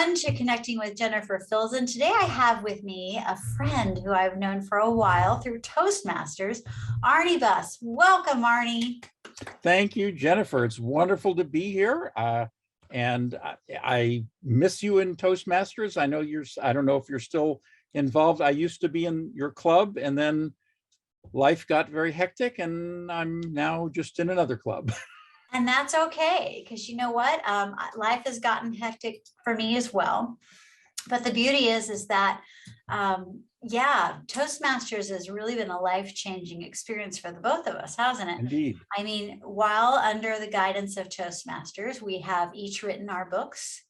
everyone, to Connecting with Jennifer Filzen. Today I have with me a friend who I've known for a while through Toastmasters, Arnie Bus. Welcome, Arnie. Thank you, Jennifer. It's wonderful to be here. And I miss you in Toastmasters. I don't know if you're still involved. I used to be in your club, and then life got very hectic, and I'm now just in another club. And that's okay, because you know what? Life has gotten hectic for me as well. But the beauty is that, yeah, Toastmasters has really been a life-changing experience for the both of us, hasn't it? Indeed. I mean, while under the guidance of Toastmasters, we have each written our books.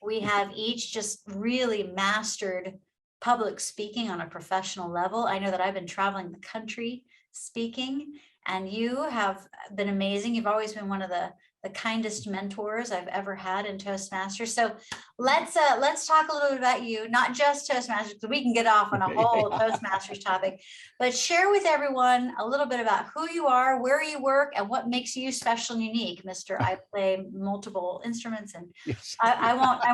We have each just really mastered public speaking on a professional level. I know that I've been traveling the country speaking, and you have been amazing. You've always been one of the kindest mentors I've ever had in Toastmasters. So let's talk a little bit about you, not just Toastmasters, because we can get off on a whole Toastmasters topic, but share with everyone a little bit about who you are, where you work, and what makes you special and unique, Mr. I play multiple instruments, and Yes. I won't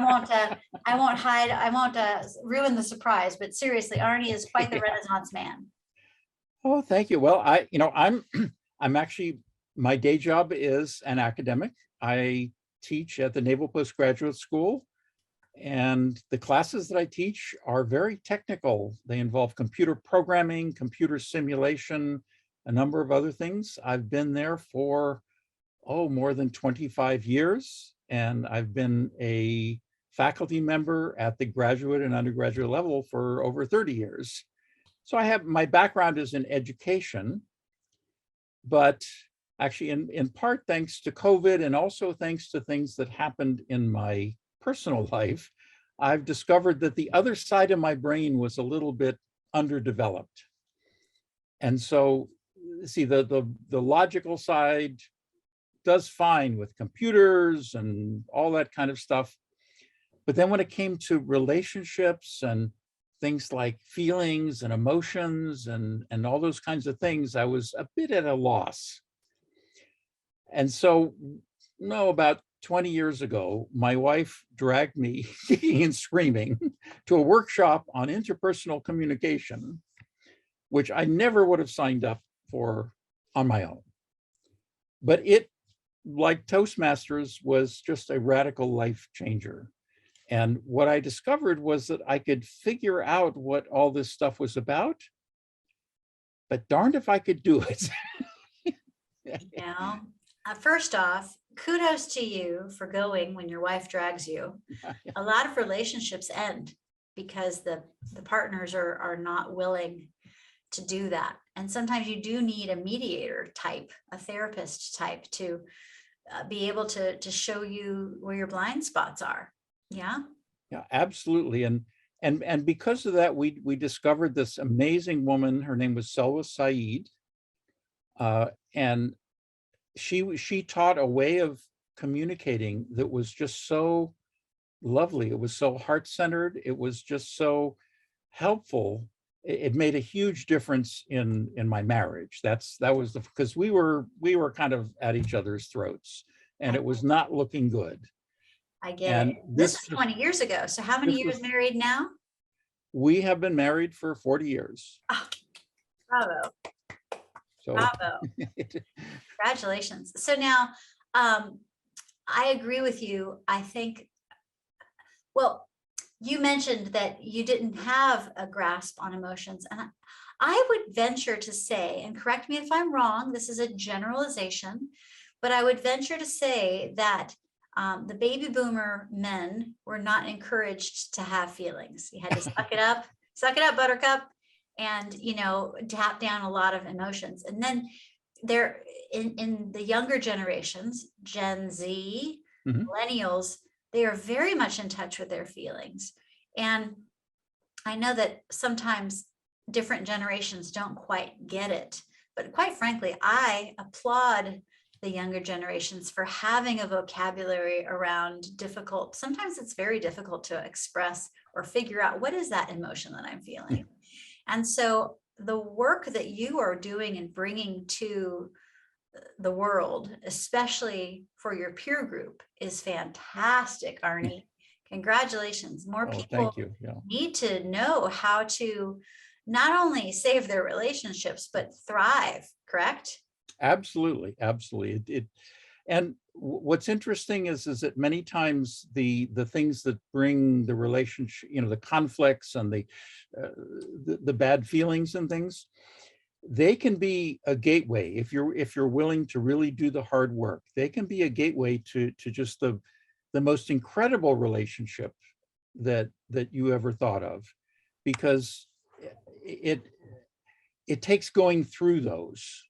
ruin the surprise, but seriously, Arnie is quite the Renaissance man. Oh, thank you. Well, I'm actually, my day job is an academic. I teach at the Naval Postgraduate School, and the classes that I teach are very technical. They involve computer programming, computer simulation, a number of other things. I've been there for, more than 25 years, and I've been a faculty member at the graduate and undergraduate level for over 30 years. So my background is in education, but actually in part thanks to COVID, and also thanks to things that happened in my personal life, I've discovered that the other side of my brain was a little bit underdeveloped. And so, see, the logical side does fine with computers and all that kind of stuff. But then when it came to relationships and things like feelings and emotions and all those kinds of things, I was a bit at a loss. And so, about 20 years ago, my wife dragged me kicking and screaming to a workshop on interpersonal communication, which I never would have signed up for on my own. But it, like Toastmasters, was just a radical life changer. And what I discovered was that I could figure out what all this stuff was about, but darned if I could do it. Yeah. First off, kudos to you for going when your wife drags you. A lot of relationships end because the partners are not willing to do that. And sometimes you do need a mediator type, a therapist type, to be able to show you where your blind spots are. Yeah. Yeah, absolutely. And because of that, we discovered this amazing woman. Her name was Selwa Saeed. And she taught a way of communicating that was just so lovely. It was so heart-centered. It was just so helpful. It made a huge difference in my marriage. That was because we were kind of at each other's throats, and it was not looking good. I get it. This was 20 years ago. So how many years married now? We have been married for 40 years. Oh, bravo. So, bravo. Congratulations. So now, I agree with you. I think, well, you mentioned that you didn't have a grasp on emotions. And I would venture to say, and correct me if I'm wrong, this is a generalization, but I would venture to say that the baby boomer men were not encouraged to have feelings. You had to suck it up, buttercup, and, tap down a lot of emotions. And then there, in the younger generations, Gen Z, millennials, they are very much in touch with their feelings. And I know that sometimes different generations don't quite get it, but quite frankly, I applaud the younger generations for having a vocabulary around difficult. Sometimes it's very difficult to express or figure out what is that emotion that I'm feeling. And so the work that you are doing and bringing to the world, especially for your peer group, is fantastic, Arnie, Congratulations. More Oh, people thank you. Yeah, need to know how to not only save their relationships, but thrive, correct? absolutely, absolutely. And what's interesting is that many times the things that bring the relationship, the conflicts and uh, the bad feelings and things, they can be a gateway if you're willing to really do the hard work. They can be a gateway to just the most incredible relationship that you ever thought of, because it it takes going through those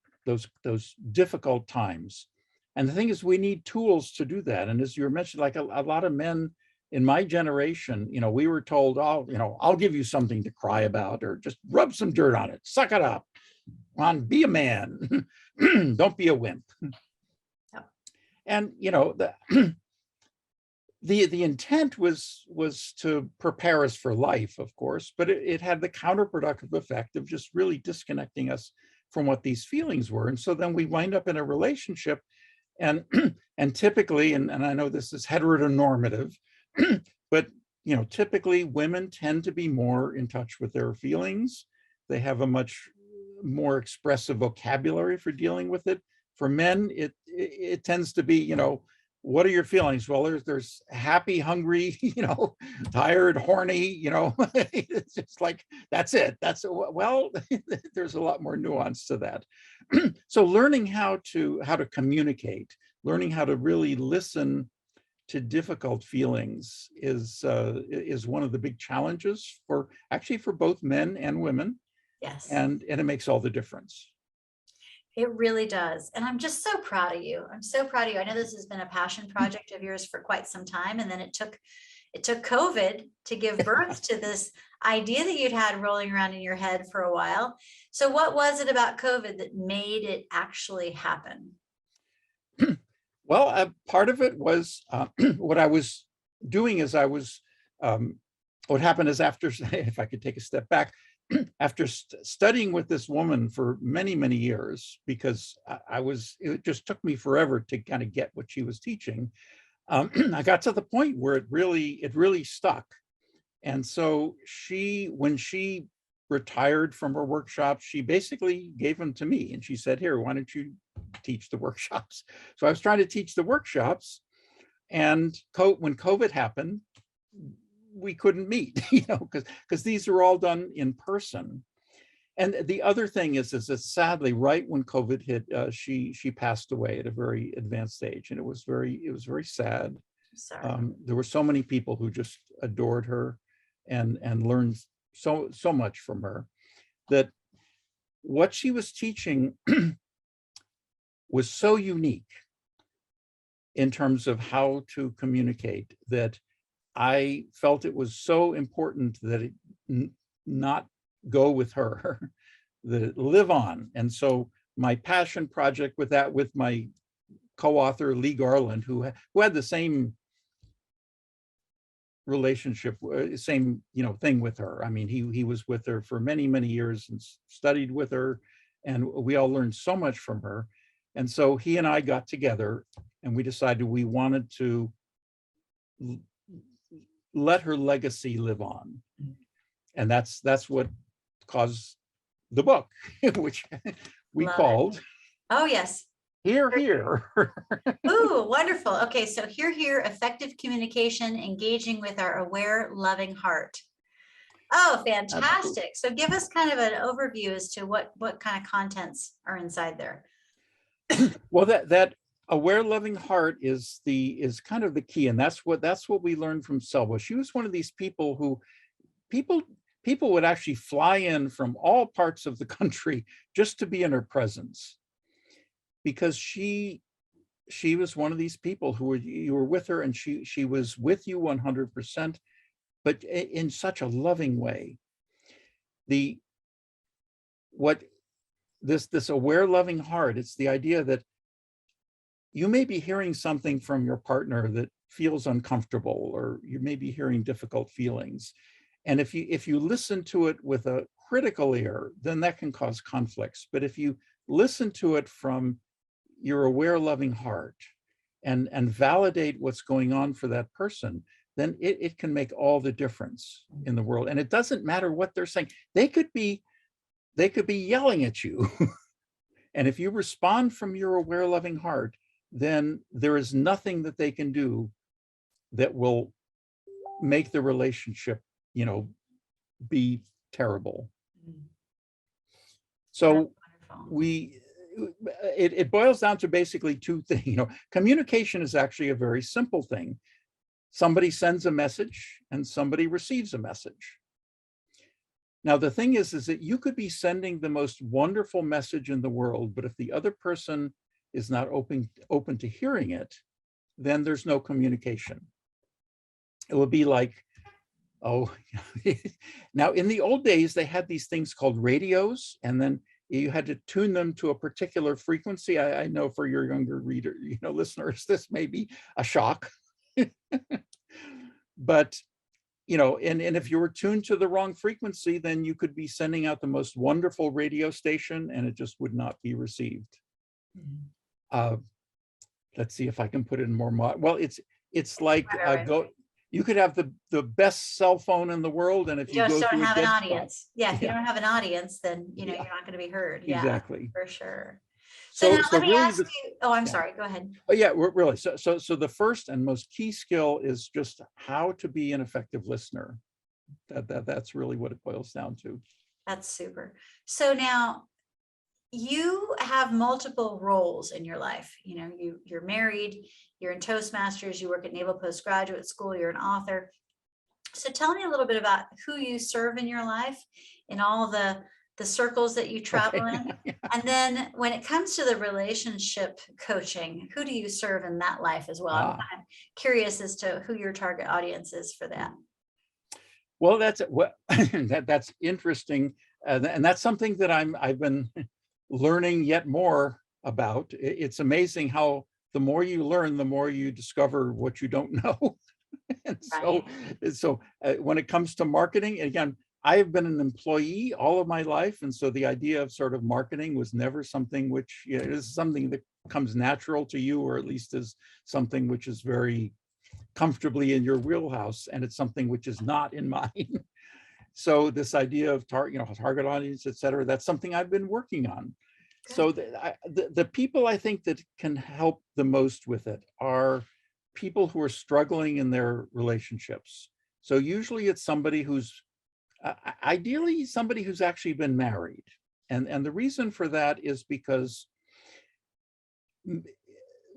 difficult times. And the thing is, we need tools to do that. And as you were mentioning, like a lot of men in my generation, we were told, oh, I'll give you something to cry about, or just rub some dirt on it, suck it up, on, be a man, don't be a wimp. Yep. And the intent was to prepare us for life, of course, but it had the counterproductive effect of just really disconnecting us from what these feelings were. And so then we wind up in a relationship, and and typically, and I know this is heteronormative, but typically women tend to be more in touch with their feelings. They have a much more expressive vocabulary for dealing with it. For men, it tends to be, what are your feelings? Well, there's happy, hungry, tired, horny, it's just like, that's it. Well, there's a lot more nuance to that. So learning how to communicate, learning how to really listen to difficult feelings is one of the big challenges for both men and women. Yes. And it makes all the difference. It really does. And I'm just so proud of you. I'm so proud of you. I know this has been a passion project of yours for quite some time. And then it took COVID to give birth to this idea that you'd had rolling around in your head for a while. So what was it about COVID that made it actually happen? Well, part of it was what I was doing is what happened is, after, if I could take a step back, after studying with this woman for many, many years, because it just took me forever to kind of get what she was teaching. I got to the point where it really stuck. And so when she retired from her workshops, she basically gave them to me. And she said, here, why don't you teach the workshops? So I was trying to teach the workshops, and when COVID happened, we couldn't meet, because these are all done in person. And the other thing is that sadly, right when COVID hit, she passed away at a very advanced age, and it was very sad. Sorry. There were so many people who just adored her and learned so much from her, that what she was teaching was so unique in terms of how to communicate, that I felt it was so important that it not go with her, that it live on. And so my passion project with my co-author, Lee Garland, who had the same relationship, same thing with her. I mean, he was with her for many, many years and studied with her, and we all learned so much from her. And so he and I got together, and we decided we wanted to let her legacy live on. And that's what caused the book, which we Love called it. Oh, yes. Here, Here. Ooh, wonderful. Okay, so here, effective communication, engaging with our aware, loving heart. Oh, fantastic. So give us kind of an overview as to what kind of contents are inside there. Well, that aware, loving heart is kind of the key. And that's what we learned from Selva. She was one of these people who people would actually fly in from all parts of the country just to be in her presence, because she was one of these people who you were with her, and she was with you 100%, but in such a loving way. This aware, loving heart, it's the idea that you may be hearing something from your partner that feels uncomfortable, or you may be hearing difficult feelings. And if you listen to it with a critical ear, then that can cause conflicts. But if you listen to it from your aware, loving heart, and validate what's going on for that person, then it can make all the difference in the world. And it doesn't matter what they're saying. They could be yelling at you. And if you respond from your aware, loving heart, then there is nothing that they can do that will make the relationship, be terrible. So it boils down to basically two things. Communication is actually a very simple thing. Somebody sends a message and somebody receives a message. Now, the thing is that you could be sending the most wonderful message in the world, but if the other person is not open to hearing it, then there's no communication. It would be like, now in the old days, they had these things called radios, and then you had to tune them to a particular frequency. I know for your younger listeners, this may be a shock. But, and if you were tuned to the wrong frequency, then you could be sending out the most wonderful radio station and it just would not be received. Let's see if I can put it in more, well, it's like, you could have the best cell phone in the world, and if you just go don't to have a an dead audience. Yeah, if you don't have an audience, then you're not going to be heard. Yeah, exactly. for sure. So now let me really ask you. Oh, I'm sorry. Go ahead. Oh yeah, really. So the first and most key skill is just how to be an effective listener. That's really what it boils down to. That's super. So now you have multiple roles in your life. You're married, you're in Toastmasters, you work at Naval Postgraduate School, you're an author. So tell me a little bit about who you serve in your life, in all the circles that you travel in. And then when it comes to the relationship coaching, who do you serve in that life as well? I'm kind of curious as to who your target audience is for that. Well, that's interesting. And that's something that I've been learning yet more about. It's amazing how the more you learn, the more you discover what you don't know. And so when it comes to marketing, again, I have been an employee all of my life. And so the idea of sort of marketing was never something which is something that comes natural to you, or at least is something which is very comfortably in your wheelhouse. And it's something which is not in mine. So this idea of target audience, et cetera, that's something I've been working on. Good. So the people I think that can help the most with it are people who are struggling in their relationships. So usually it's somebody who's ideally somebody who's actually been married. And the reason for that is because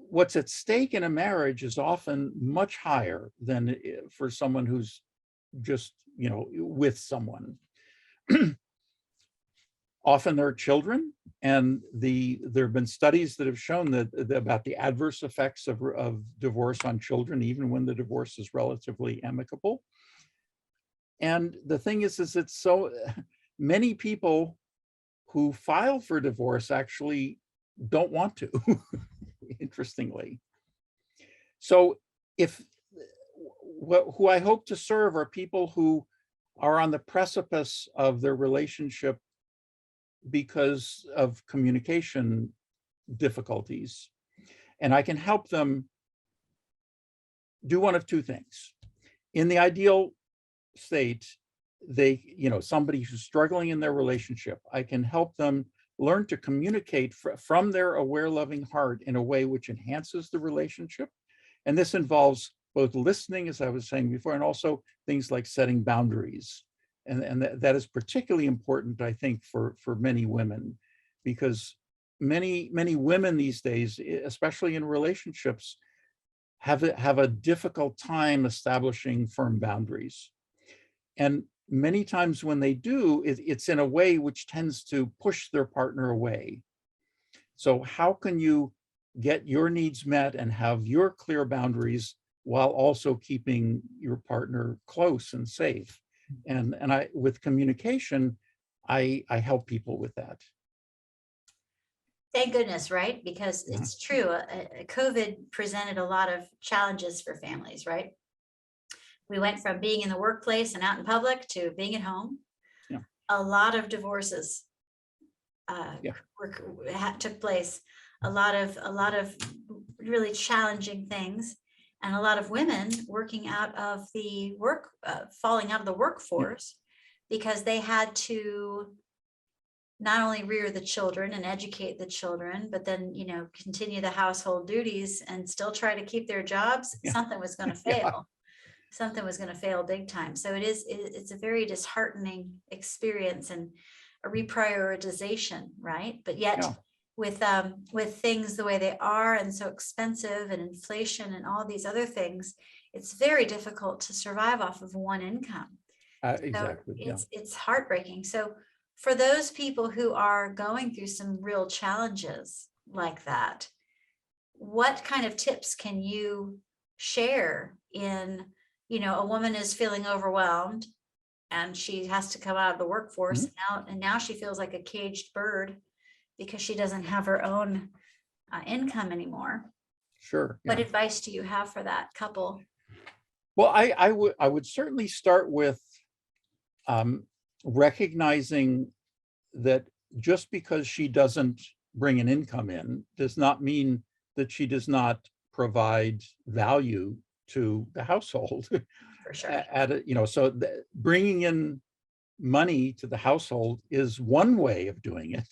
what's at stake in a marriage is often much higher than for someone who's just, with someone. Often there are children, and there have been studies that have shown that about the adverse effects of divorce on children, even when the divorce is relatively amicable. And the thing is it's so many people who file for divorce actually don't want to, interestingly. So who I hope to serve are people who are on the precipice of their relationship because of communication difficulties. And I can help them do one of two things. In the ideal state, somebody who's struggling in their relationship, I can help them learn to communicate from their aware, loving heart in a way which enhances the relationship. And this involves both listening, as I was saying before, and also things like setting boundaries. And that is particularly important, I think, for many women, because many women these days, especially in relationships, have a difficult time establishing firm boundaries. And many times when they do, it's in a way which tends to push their partner away. So how can you get your needs met and have your clear boundaries while also keeping your partner close and safe? And with communication, I help people with that. Thank goodness, right? Because it's true. COVID presented a lot of challenges for families, right? We went from being in the workplace and out in public to being at home. Yeah. A lot of divorces took place. A lot of really challenging things, and a lot of women working out of the falling out of the workforce because they had to not only rear the children and educate the children, but then, continue the household duties and still try to keep their jobs. Yeah. Something was going to fail. Something was going to fail big time. So it's a very disheartening experience and a reprioritization, right? But yet Yeah. with things the way they are and so expensive and inflation and all these other things, it's very difficult to survive off of one income. Exactly. So it's heartbreaking. So for those people who are going through some real challenges like that, what kind of tips can you share in, a woman is feeling overwhelmed and she has to come out of the workforce and now she feels like a caged bird because she doesn't have her own income anymore. Sure. What advice do you have for that couple? Well, I would certainly start with recognizing that just because she doesn't bring an income in does not mean that she does not provide value to the household. For sure. So bringing in money to the household is one way of doing it.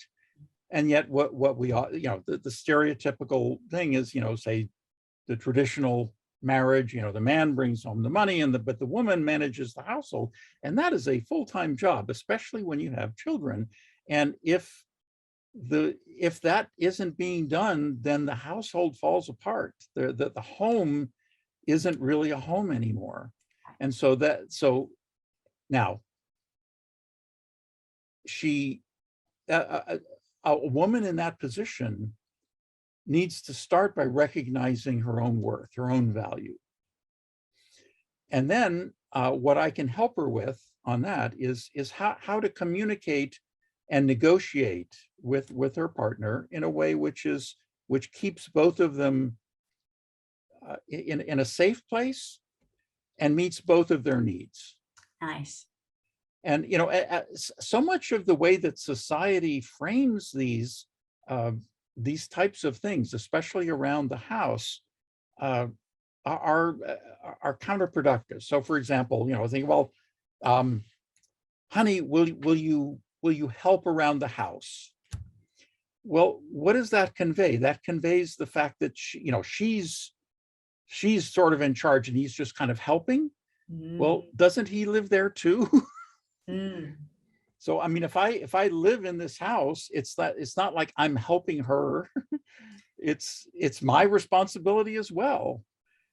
And yet what we are, the stereotypical thing is, say the traditional marriage, the man brings home the money but the woman manages the household. And that is a full-time job, especially when you have children. And if that isn't being done, then the household falls apart. The home isn't really a home anymore. And so now a woman in that position needs to start by recognizing her own worth, her own value. And then what I can help her with on that is how to communicate and negotiate with her partner in a way which keeps both of them in a safe place and meets both of their needs. Nice. And so much of the way that society frames these types of things, especially around the house, are counterproductive. So, for example, think, well, honey, will you help around the house? Well, what does that convey? That conveys the fact that she's sort of in charge and he's just kind of helping. Well, doesn't he live there too? So, I mean, if I live in this house, it's not like I'm helping her. It's my responsibility as well.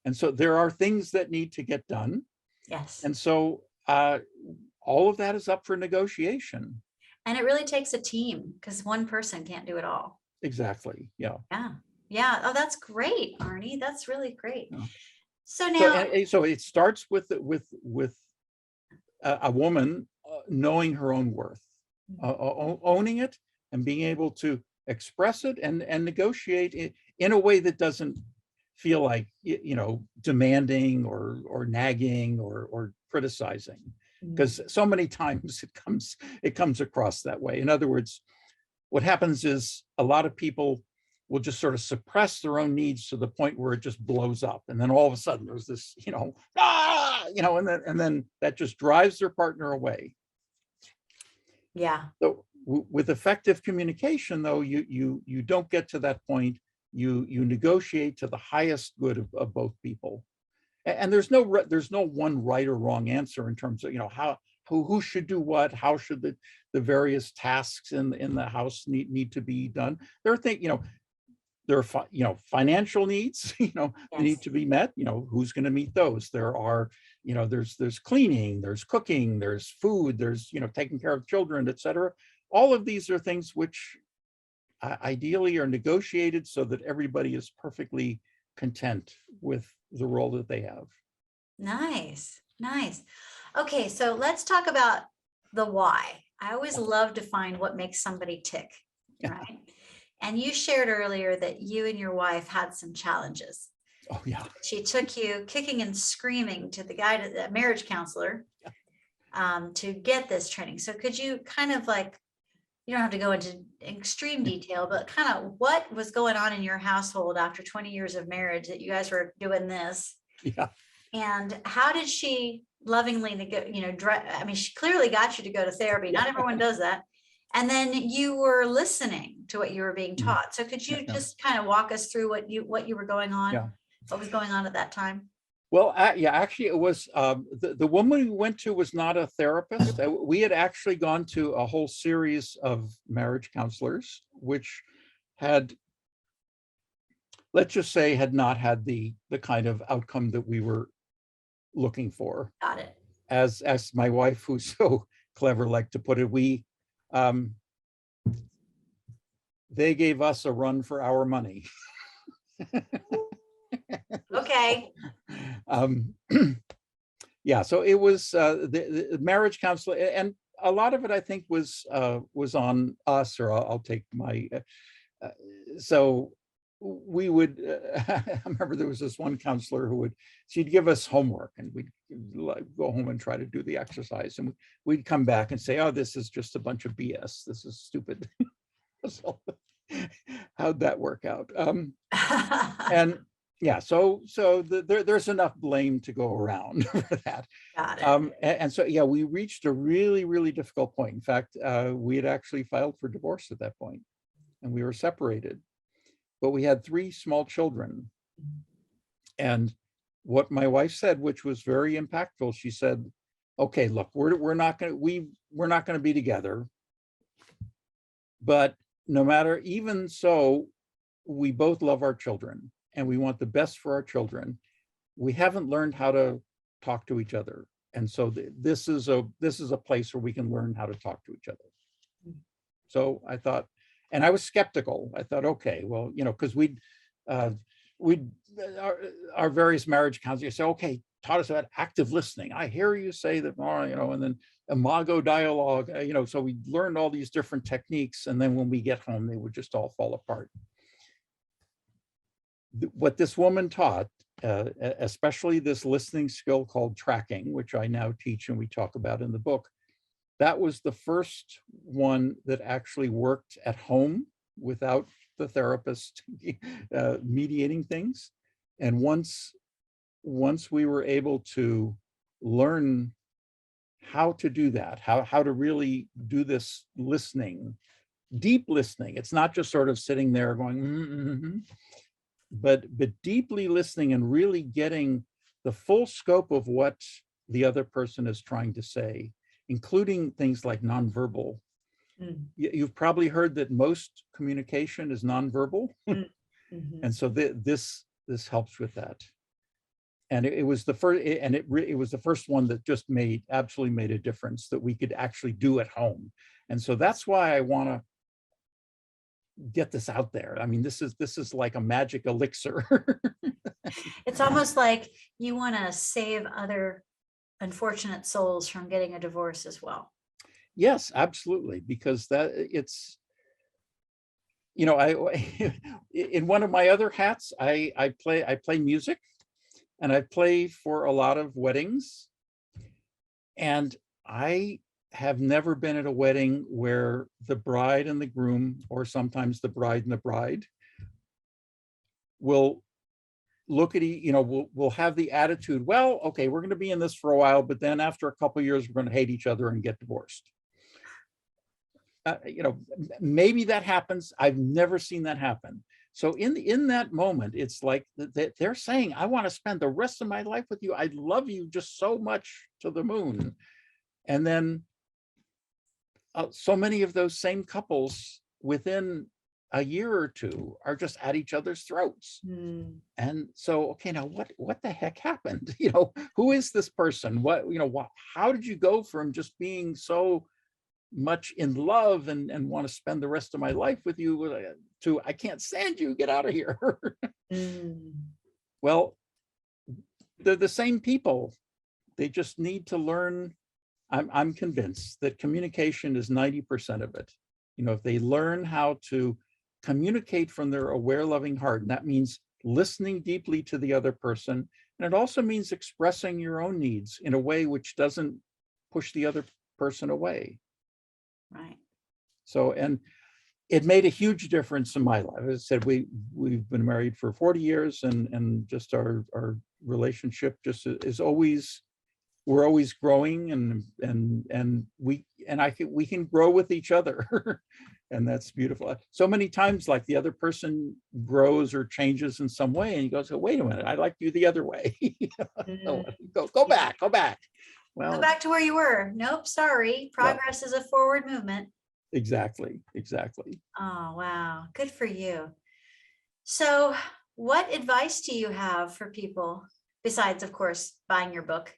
And so there are things that need to get done. Yes. And so all of that is up for negotiation. And it really takes a team because one person can't do it all. Exactly. Yeah. Yeah. Yeah. Oh, that's great, Arnie. That's really great. Yeah. So now, so it starts with a woman knowing her own worth, owning it, and being able to express it and negotiate it in a way that doesn't feel like demanding or nagging or criticizing, because so many times it comes across that way. In other words, what happens is a lot of people will just sort of suppress their own needs to the point where it just blows up, and then all of a sudden there's this and then that just drives their partner away. Yeah. So with effective communication, though, you don't get to that point. You negotiate to the highest good of both people, and there's no one right or wrong answer in terms of who should do what, how should the various tasks in the house need to be done. There are things, there are financial needs, they need to be met. Who's going to meet those? There are there's cleaning, there's cooking, there's food, there's taking care of children, etc. All of these are things which ideally are negotiated so that everybody is perfectly content with the role that they have. Nice. Okay, so let's talk about the why. I always love to find what makes somebody tick, right? And you shared earlier that you and your wife had some challenges. Oh yeah. She took you kicking and screaming to the marriage counselor to get this training. So could you kind of like you don't have to go into extreme detail, but kind of what was going on in your household after 20 years of marriage that you guys were doing this? Yeah. And how did she lovingly, I mean, she clearly got you to go to therapy. Not everyone does that. And then you were listening to what you were being Mhm. taught. So could you Yeah. just kind of walk us through what you were going on? Yeah. What was going on at that time? Well, yeah, actually, it was the woman we went to was not a therapist. We had actually gone to a whole series of marriage counselors, which had, let's just say, had not had the kind of outcome that we were looking for. Got it. As my wife, who's so clever, liked to put it, they gave us a run for our money. Okay. Yeah, so it was the marriage counselor, and a lot of it, I think, was on us, or I'll take my. So we would. I remember there was this one counselor who she'd give us homework, and we'd go home and try to do the exercise, and we'd come back and say, "Oh, this is just a bunch of BS. This is stupid." So how'd that work out? And yeah, so there's enough blame to go around for that. Got it. And so, yeah, we reached a really, really difficult point. In fact, we had actually filed for divorce at that point, and we were separated, but we had 3 small children. And what my wife said, which was very impactful, she said, "Okay, look, we're not going to be together, but no matter, even so, we both love our children and we want the best for our children. We haven't learned how to talk to each other. And so this is a place where we can learn how to talk to each other." So I thought, and I was skeptical. I thought, okay, well, because our various marriage counselors say, "Okay, taught us about active listening. I hear you say that," and then imago dialogue, so we learned all these different techniques. And then when we get home, they would just all fall apart. What this woman taught, especially this listening skill called tracking, which I now teach and we talk about in the book, that was the first one that actually worked at home without the therapist mediating things. And once we were able to learn how to do that, how to really do this listening, deep listening. It's not just sort of sitting there going, but deeply listening and really getting the full scope of what the other person is trying to say, including things like nonverbal. You've probably heard that most communication is nonverbal. And so this helps with that. And it was the first, and it was the first one that just absolutely made a difference that we could actually do at home. And so that's why I want to get this out there. I mean, this is like a magic elixir. It's almost like you want to save other unfortunate souls from getting a divorce as well. Yes, absolutely, because it's, I in one of my other hats, I play music, and I play for a lot of weddings. And I have never been at a wedding where the bride and the groom, or sometimes the bride and the bride, will look at, we'll have the attitude, well, okay, we're going to be in this for a while, but then after a couple of years, we're going to hate each other and get divorced. Maybe that happens. I've never seen that happen. So in that moment, it's like they're saying, "I want to spend the rest of my life with you. I love you just so much, to the moon." And then so many of those same couples within a year or two are just at each other's throats. And so, okay, now what the heck happened? Who is this person? How did you go from just being so much in love and want to spend the rest of my life with you to, "I can't stand you, get out of here"? Well, they're the same people. They just need to learn. I'm convinced that communication is 90% of it. If they learn how to communicate from their aware, loving heart, and that means listening deeply to the other person. And it also means expressing your own needs in a way which doesn't push the other person away. Right. So, and it made a huge difference in my life. As I said, we've been married for 40 years, and just our relationship just is always, we're always growing, and we can grow with each other. And that's beautiful. So many times, like, the other person grows or changes in some way, and you go, so wait a minute, I like you the other way. Mm. Go back. Go Well, back to where you were. Nope, sorry. Progress is a forward movement. exactly. Oh, wow. Good for you. So what advice do you have for people besides, of course, buying your book?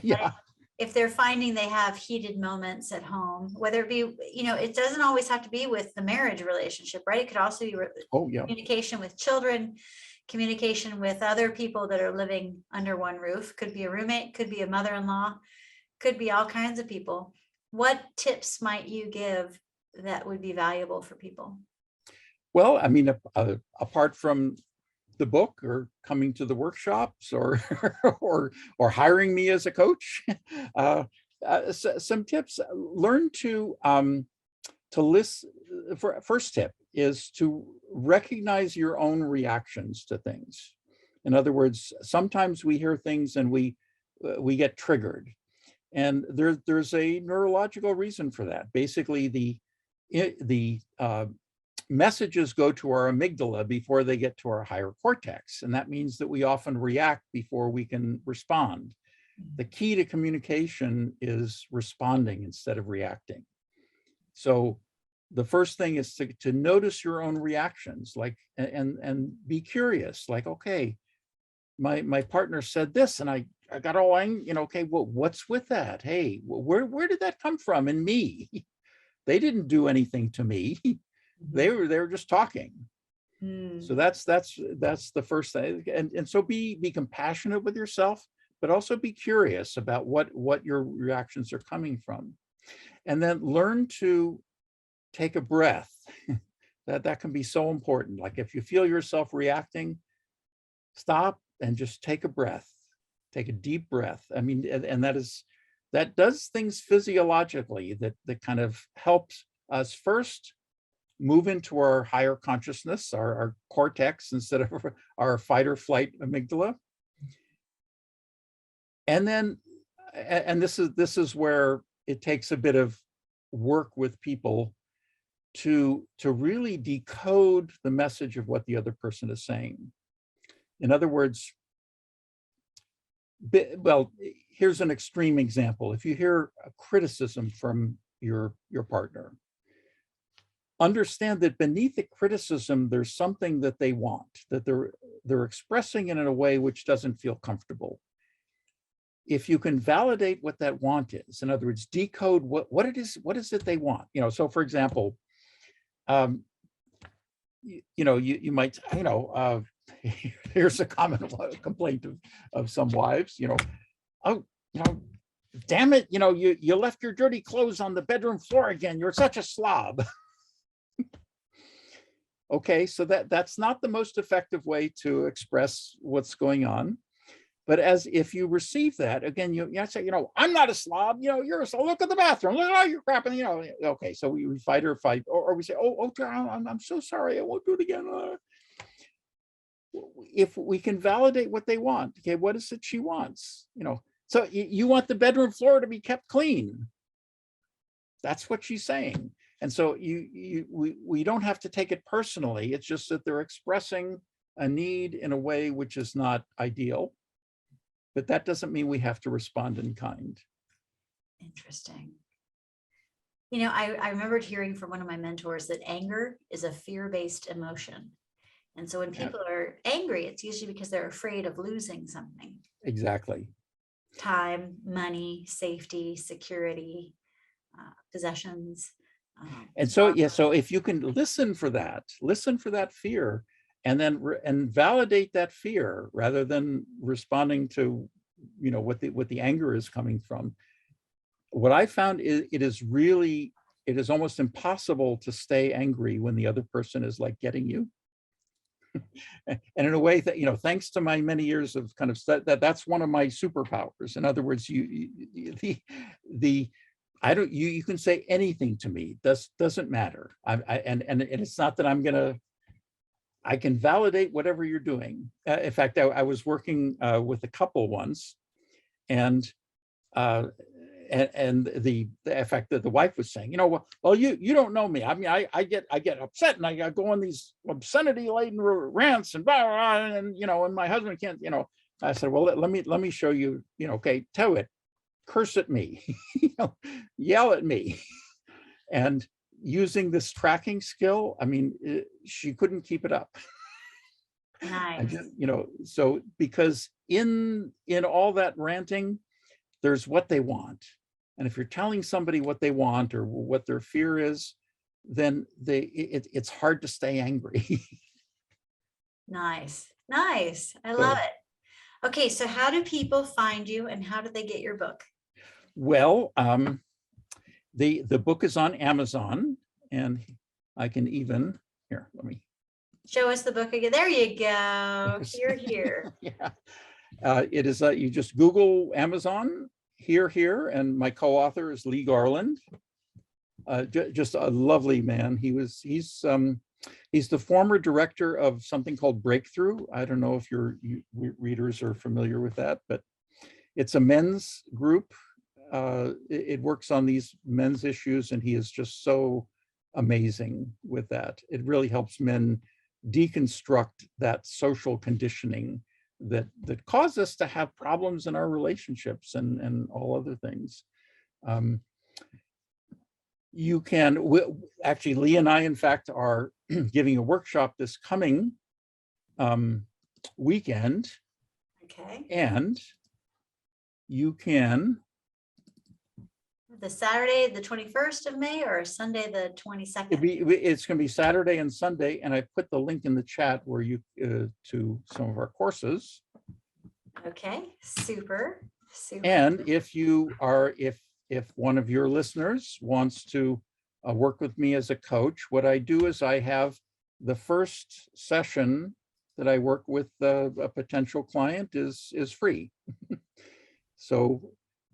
Yeah. If they're finding they have heated moments at home, whether it be, it doesn't always have to be with the marriage relationship, right? It could also be Oh, yeah. communication with children, communication with other people that are living under one roof. Could be a roommate, could be a mother-in-law, could be all kinds of people. What tips might you give that would be valuable for people? Well, I mean, apart from the book or coming to the workshops or or hiring me as a coach, some tips. Learn to listen. First tip is to recognize your own reactions to things. In other words, sometimes we hear things and we get triggered, and there's a neurological reason for that. Basically, the messages go to our amygdala before they get to our higher cortex. And that means that we often react before we can respond. The key to communication is responding instead of reacting. So the first thing is to notice your own reactions, like, and be curious, like, okay, my partner said this and I got all angry, okay, well, what's with that? Hey, where did that come from in me? They didn't do anything to me. They were just talking. So that's the first thing. And so be compassionate with yourself, but also be curious about what your reactions are coming from. And then learn to take a breath. That can be so important. Like, if you feel yourself reacting, stop and just take a breath. Take a deep breath. I mean, and that does things physiologically that kind of helps us first move into our higher consciousness, our cortex, instead of our fight or flight amygdala. And then, and this is where it takes a bit of work with people to really decode the message of what the other person is saying. In other words, well, here's an extreme example. If you hear a criticism from your partner, understand that beneath the criticism, there's something that they want, that they're expressing it in a way which doesn't feel comfortable. If you can validate what that want is, in other words, decode what it is, what is it they want? So for example, you might, here's a common complaint of some wives, oh, damn it, you left your dirty clothes on the bedroom floor again. You're such a slob. Okay, so that's not the most effective way to express what's going on. But as if you receive that, again, you say, I'm not a slob, you're a slob. Look at the bathroom, look at all your crap. And, okay, so we fight, or we say, oh, I'm so sorry, I won't do it again. If we can validate what they want, okay, what is it she wants? So you want the bedroom floor to be kept clean. That's what she's saying. And so we don't have to take it personally. It's just that they're expressing a need in a way which is not ideal. But that doesn't mean we have to respond in kind. Interesting. I remembered hearing from one of my mentors that anger is a fear-based emotion. And so when people are angry, it's usually because they're afraid of losing something. Exactly. Time, money, safety, security, possessions. And so, yeah, so if you can listen for that fear, and then validate that fear rather than responding to, what the anger is coming from. What I found is it is almost impossible to stay angry when the other person is like getting you. And in a way that, thanks to my many years of kind of that's one of my superpowers. In other words, I don't, you can say anything to me. Doesn't matter. And it's not that I can validate whatever you're doing. In fact, I was working with a couple once, and uh, the effect that the wife was saying, well, you don't know me. I mean, I get upset, and I go on these obscenity laden rants and blah, blah, blah, and my husband can't. I said, well, let me show you. Okay, tell it, curse at me, yell at me, and using this tracking skill, I mean, she couldn't keep it up. I Nice. just, so because in all that ranting, there's what they want. And if you're telling somebody what they want or what their fear is, then it's hard to stay angry. Nice. Nice. I love it. Okay, so how do people find you and how do they get your book? Well, the book is on Amazon, and I can even, here, let me show us the book again. There you go. You're here. Yeah. It is, you just Google Amazon, here, and my co-author is Lee Garland. Just a lovely man. He's the former director of something called Breakthrough. I don't know if your readers are familiar with that, but it's a men's group. It works on these men's issues, and he is just so amazing with that. It really helps men deconstruct that social conditioning that cause us to have problems in our relationships and all other things. You can, actually, Lee and I, in fact, are giving a workshop this coming weekend. Okay. And you can, the Saturday, the 21st of May, or Sunday, the 22nd? It's going to be Saturday and Sunday, and I put the link in the chat where you to some of our courses. Okay, super. And if you are, if one of your listeners wants to work with me as a coach, what I do is I have the first session that I work with a potential client is free. So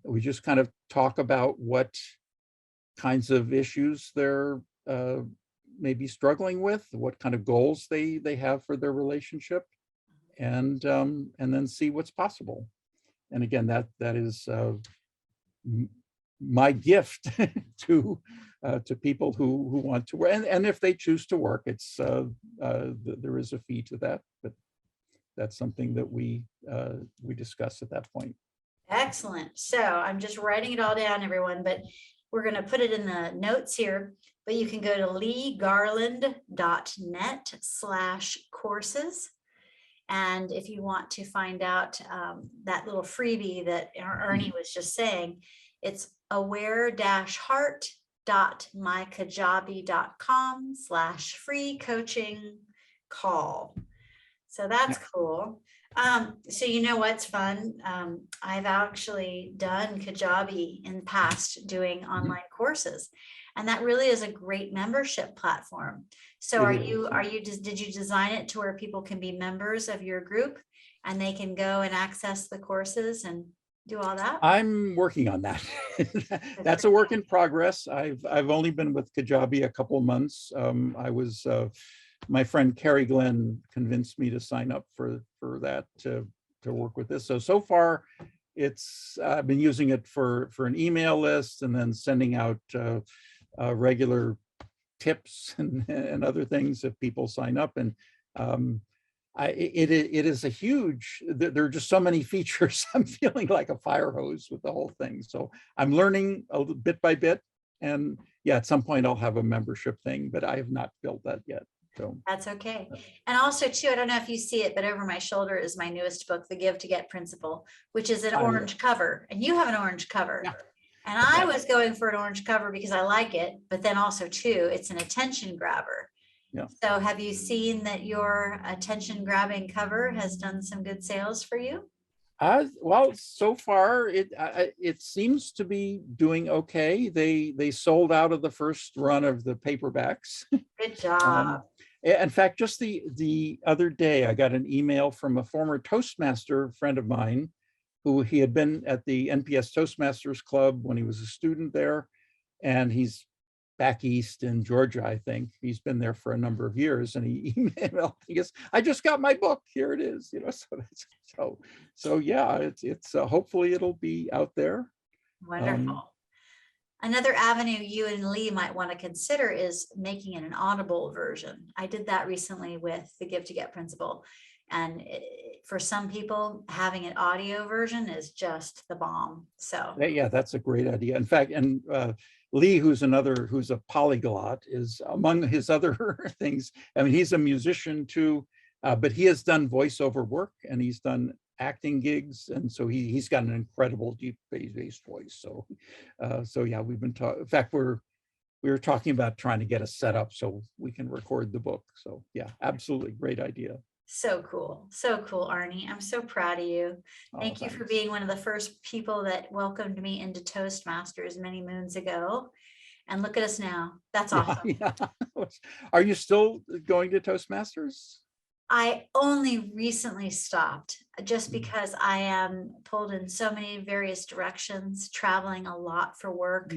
we just kind of talk about what kinds of issues they're maybe struggling with, what kind of goals they have for their relationship, and then see what's possible. And again, that is my gift to people who want to work, and if they choose to work, it's there is a fee to that, but that's something that we discuss at that point. Excellent. So I'm just writing it all down, everyone, but we're going to put it in the notes here, but you can go to leegarland.net/courses. And if you want to find out that little freebie that Arnie was just saying, it's aware-heart.mykajabi.com/free coaching call. So that's cool. So you know what's fun? I've actually done Kajabi in the past doing online courses, and that really is a great membership platform. So did you design it to where people can be members of your group and they can go and access the courses and do all that? I'm working on that. That's a work in progress. I've only been with Kajabi a couple of months. My friend Carrie Glenn convinced me to sign up for that to work with this. So far, I've been using it for an email list and then sending out regular tips and other things if people sign up. And it is a huge, there are just so many features. I'm feeling like a fire hose with the whole thing. So I'm learning bit by bit. And yeah, at some point I'll have a membership thing, but I have not built that yet. So that's okay. And also too, I don't know if you see it, but over my shoulder is my newest book, The Give to Get Principle, which is an orange cover, and you have an orange cover. Yeah. And I was going for an orange cover because I like it, but then also too, it's an attention grabber. Yeah. So have you seen that your attention grabbing cover has done some good sales for you? Well, so far it seems to be doing okay. They sold out of the first run of the paperbacks. Good job. In fact, just the other day, I got an email from a former Toastmaster friend of mine who he had been at the NPS Toastmasters Club when he was a student there. and he's back east in Georgia, I think. He's been there for a number of years, and he emailed, he goes, I just got my book, here it is, so yeah, it's hopefully it'll be out there. Wonderful. Another avenue you and Lee might want to consider is making it an Audible version. I did that recently with the Give to Get principle. And for some people, having an audio version is just the bomb. So yeah, that's a great idea. In fact, and Lee, who's a polyglot, is among his other things. I mean, he's a musician too, but he has done voiceover work, and he's done acting gigs, and so he's got an incredible deep bass voice. So yeah, we've been talking. In fact, we were talking about trying to get a setup so we can record the book. So yeah, absolutely great idea. so cool, Arnie. I'm so proud of you. Thank you for being one of the first people that welcomed me into Toastmasters many moons ago. And look at us now. That's awesome. Yeah. Are you still going to Toastmasters? I only recently stopped just because I am pulled in so many various directions, traveling a lot for work,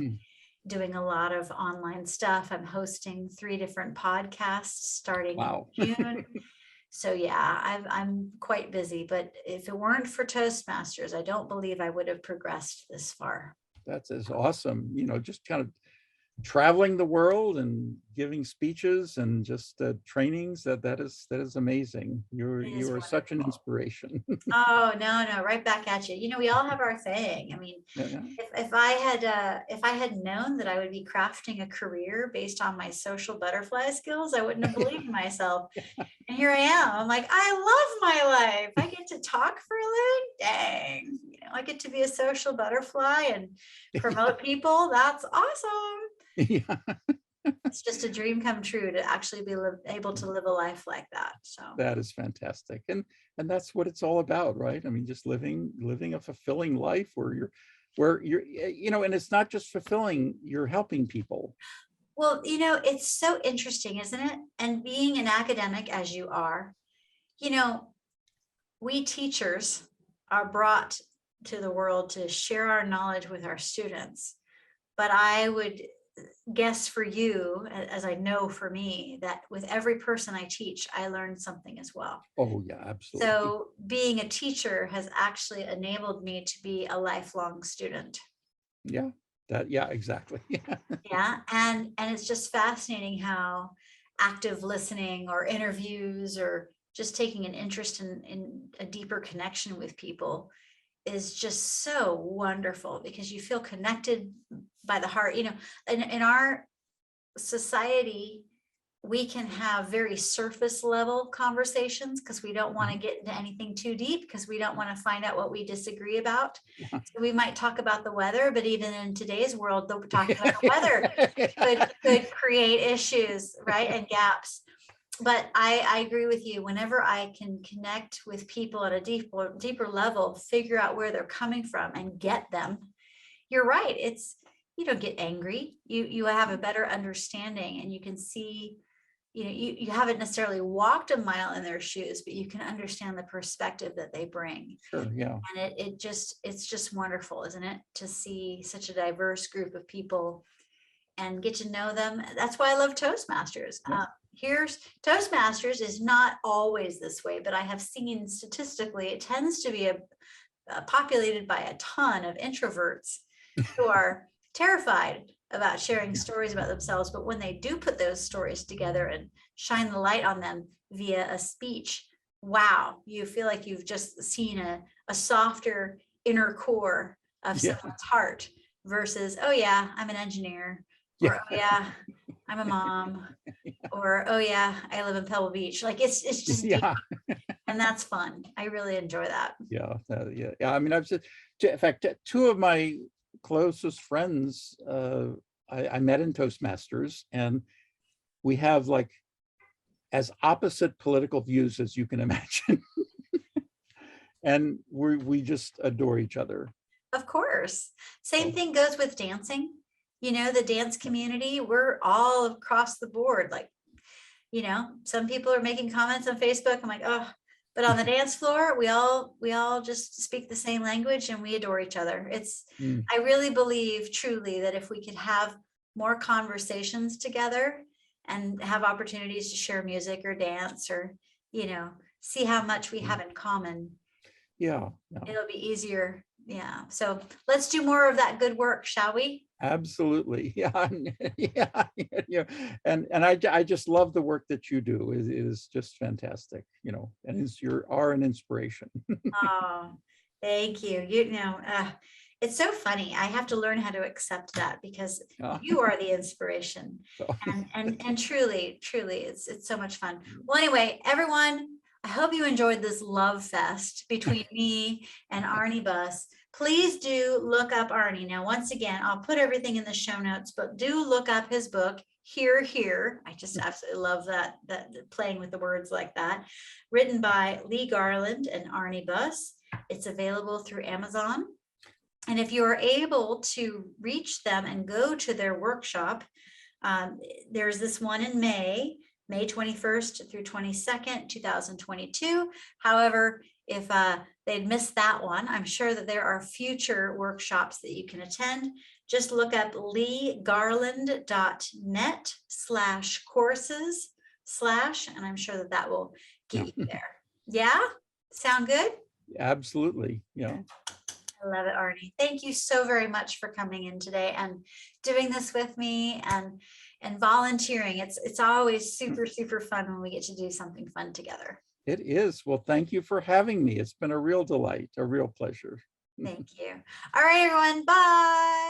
doing a lot of online stuff. I'm hosting 3 different podcasts starting in June. So yeah, I'm quite busy, but if it weren't for Toastmasters, I don't believe I would have progressed this far. That's awesome. Just kind of traveling the world and giving speeches and just trainings. That is amazing. You are such an inspiration. Oh, no, right back at you. We all have our thing. I mean, if I had known that I would be crafting a career based on my social butterfly skills, I wouldn't have believed in myself. And here I am. I'm like, I love my life. I get to talk for a living. Dang. I get to be a social butterfly and promote people. That's awesome. Yeah. It's just a dream come true to actually be able to live a life like that. So that is fantastic. And that's what it's all about, right? I mean, just living a fulfilling life where you're, and it's not just fulfilling, you're helping people. Well, it's so interesting, isn't it? And being an academic as you are, we teachers are brought to the world to share our knowledge with our students. But I would guess for you, as I know for me, that with every person I teach, I learn something as well. Oh yeah, absolutely. So being a teacher has actually enabled me to be a lifelong student. Yeah, exactly. Yeah. And it's just fascinating how active listening or interviews or just taking an interest in a deeper connection with people is just so wonderful, because you feel connected by the heart. In our society, we can have very surface level conversations because we don't want to get into anything too deep, because we don't want to find out what we disagree about. So we might talk about the weather, but even in today's world, talking about the weather could create issues, right, and gaps. But I agree with you. Whenever I can connect with people at a deeper level, figure out where they're coming from and get them, you're right. You don't get angry. You have a better understanding, and you can see, you haven't necessarily walked a mile in their shoes, but you can understand the perspective that they bring. Sure, yeah. And it's just wonderful, isn't it, to see such a diverse group of people and get to know them. That's why I love Toastmasters. Yeah. Toastmasters is not always this way, but I have seen statistically it tends to be populated by a ton of introverts who are terrified about sharing stories about themselves. But when they do put those stories together and shine the light on them via a speech, wow, you feel like you've just seen a softer inner core of someone's heart versus, oh yeah, I'm an engineer, or oh yeah, I'm a mom, or oh yeah, I live in Pebble Beach. Like it's just deep. And that's fun. I really enjoy that. Yeah. I mean, in fact, 2 of my closest friends I met in Toastmasters, and we have like as opposite political views as you can imagine. And we just adore each other. Of course. Same thing goes with dancing. The dance community, we're all across the board. Like, some people are making comments on Facebook. I'm like, oh, but on the dance floor, we all just speak the same language and we adore each other. I really believe truly that if we could have more conversations together and have opportunities to share music or dance or, see how much we have in common. Yeah, It'll be easier. Yeah. So let's do more of that good work, shall we? absolutely. Yeah. Yeah. Yeah. And I just love the work that you do. It is just fantastic, and you are an inspiration. Oh, thank you. It's so funny. I have to learn how to accept that because Yeah. you are the inspiration. So, And truly, it's so much fun. Well, anyway, everyone, I hope you enjoyed this love fest between me and Arnie Bus. Please do look up Arnie. Now, once again, I'll put everything in the show notes, but do look up his book, Here. I just absolutely love that playing with the words like that. Written by Lee Garland and Arnie Bus. It's available through Amazon. And if you are able to reach them and go to their workshop, there's this one in May 21st through 22nd, 2022. However, if they'd missed that one, I'm sure that there are future workshops that you can attend. Just look up leegarland.net/courses/ and I'm sure that will get you there. Yeah? Sound good? absolutely. I love it, Arnie. Thank you so very much for coming in today and doing this with me and volunteering. It's always super, super fun when we get to do something fun together. It is. Well, thank you for having me. It's been a real delight, a real pleasure. Thank you. All right, everyone. Bye.